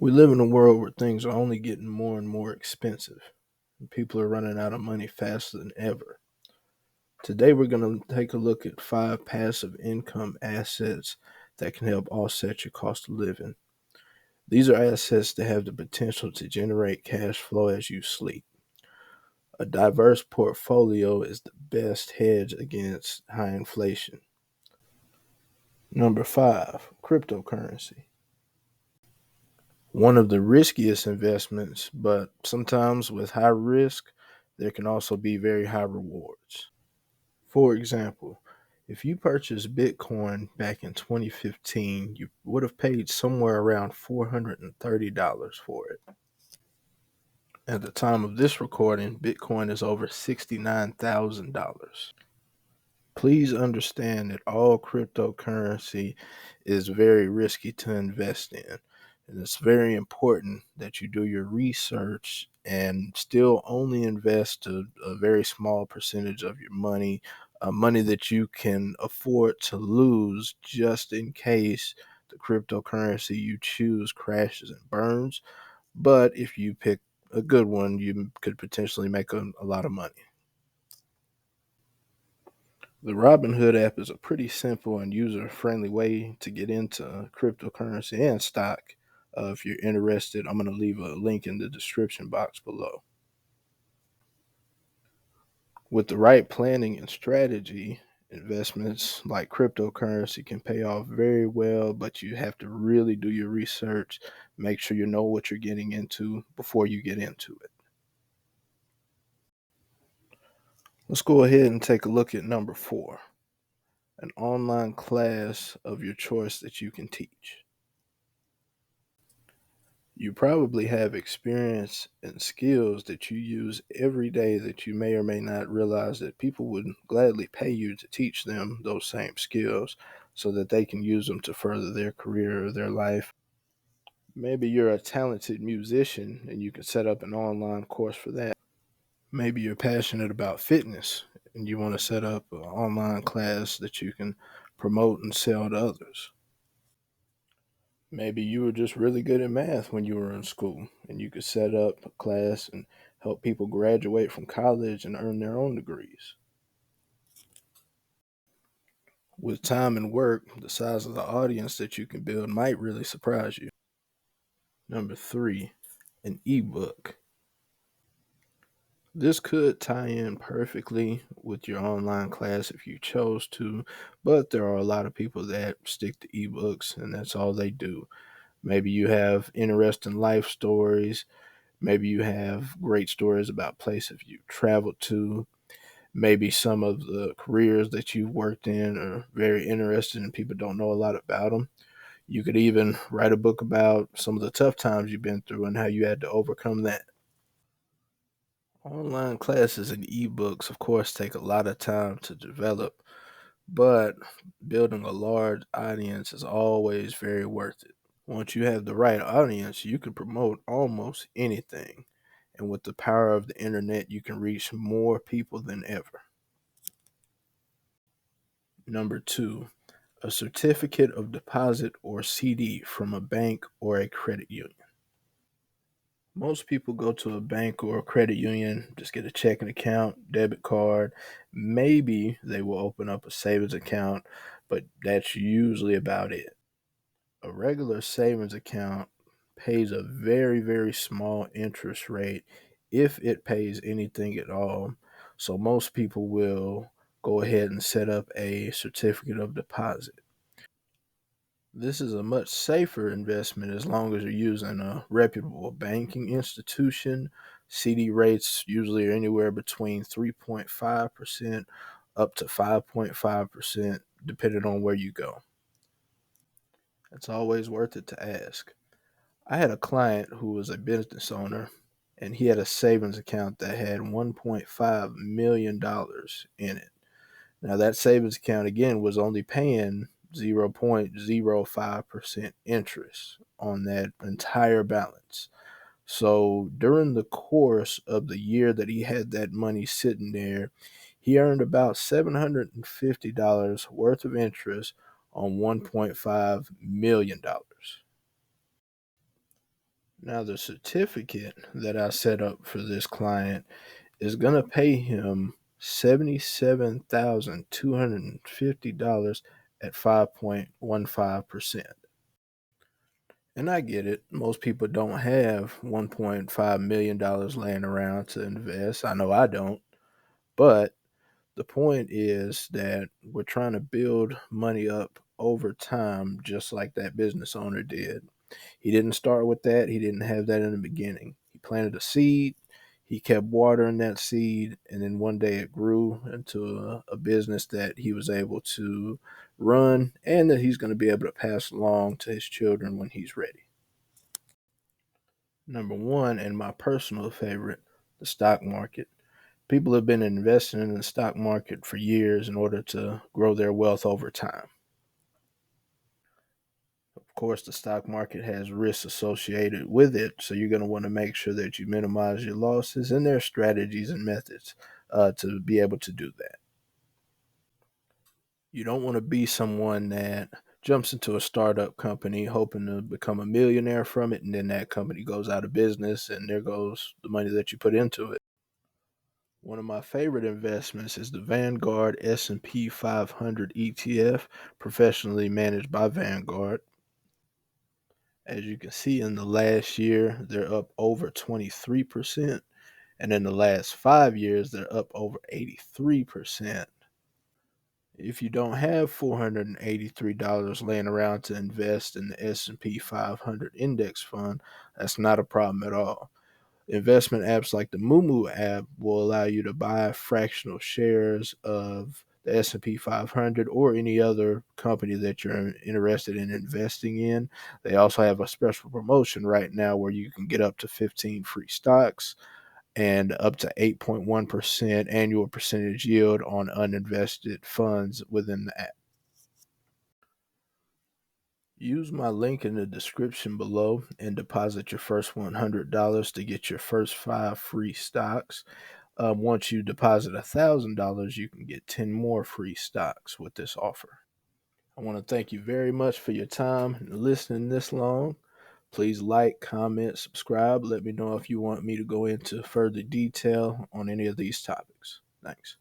We live in a world where things are only getting more and more expensive, and people are running out of money faster than ever. Today, we're going to take a look at 5 passive income assets that can help offset your cost of living. These are assets that have the potential to generate cash flow as you sleep. A diverse portfolio is the best hedge against high inflation. Number 5, cryptocurrency. One of the riskiest investments, but sometimes with high risk, there can also be very high rewards. For example, if you purchased Bitcoin back in 2015, you would have paid somewhere around $430 for it. At the time of this recording, Bitcoin is over $69,000. Please understand that all cryptocurrency is very risky to invest in. And it's very important that you do your research and still only invest a very small percentage of your money, money that you can afford to lose just in case the cryptocurrency you choose crashes and burns. But if you pick a good one, you could potentially make a lot of money. The Robinhood app is a pretty simple and user friendly way to get into cryptocurrency and stock. If you're interested, I'm going to leave a link in the description box below. With the right planning and strategy, investments like cryptocurrency can pay off very well, but you have to really do your research, make sure you know what you're getting into before you get into it. Let's go ahead and take a look at number 4, an online class of your choice that you can teach. You probably have experience and skills that you use every day that you may or may not realize that people would gladly pay you to teach them those same skills so that they can use them to further their career or their life. Maybe you're a talented musician and you can set up an online course for that. Maybe you're passionate about fitness and you want to set up an online class that you can promote and sell to others. Maybe you were just really good at math when you were in school and you could set up a class and help people graduate from college and earn their own degrees. With time and work, the size of the audience that you can build might really surprise you. Number 3, an ebook. This could tie in perfectly with your online class if you chose to, but there are a lot of people that stick to ebooks and that's all they do. Maybe you have interesting life stories. Maybe you have great stories about places you've traveled to. Maybe some of the careers that you've worked in are very interesting and people don't know a lot about them. You could even write a book about some of the tough times you've been through and how you had to overcome that. Online classes and ebooks, of course, take a lot of time to develop, but building a large audience is always very worth it. Once you have the right audience, you can promote almost anything. And with the power of the internet, you can reach more people than ever. Number 2, a certificate of deposit or CD from a bank or a credit union. Most people go to a bank or a credit union, just get a checking account, debit card. Maybe they will open up a savings account, but that's usually about it. A regular savings account pays a very, very small interest rate if it pays anything at all. So most people will go ahead and set up a certificate of deposit. This is a much safer investment as long as you're using a reputable banking institution. CD rates usually are anywhere between 3.5% up to 5.5%, depending on where you go. It's always worth it to ask. I had a client who was a business owner and he had a savings account that had $1.5 million in it. Now, that savings account again was only paying 0.05% interest on that entire balance. So, during the course of the year that he had that money sitting there, he earned about $750 worth of interest on $1.5 million. Now, the certificate that I set up for this client is going to pay him $77,250 at 5.15%. And I get it. Most people don't have $1.5 million laying around to invest. I know I don't. But the point is that we're trying to build money up over time, just like that business owner did. He didn't start with that. He didn't have that in the beginning. He planted a seed. He kept watering that seed, and then one day it grew into a business that he was able to run and that he's going to be able to pass along to his children when he's ready. Number one, and my personal favorite, the stock market. People have been investing in the stock market for years in order to grow their wealth over time. Of course, the stock market has risks associated with it, so you're going to want to make sure that you minimize your losses, and there are strategies and methods to be able to do that. You don't want to be someone that jumps into a startup company hoping to become a millionaire from it, and then that company goes out of business, and there goes the money that you put into it. One of my favorite investments is the Vanguard S&P 500 ETF, professionally managed by Vanguard. As you can see, in the last year, they're up over 23%, and in the last 5 years, they're up over 83%. If you don't have $483 laying around to invest in the S&P 500 index fund, that's not a problem at all. Investment apps like the Moomoo app will allow you to buy fractional shares of the S&P 500 or any other company that you're interested in investing in. They also have a special promotion right now where you can get up to 15 free stocks and up to 8.1% annual percentage yield on uninvested funds within the app. Use my link in the description below and deposit your first $100 to get your first 5 free stocks. Once you deposit $1,000, you can get 10 more free stocks with this offer. I want to thank you very much for your time and listening this long. Please like, comment, subscribe. Let me know if you want me to go into further detail on any of these topics. Thanks.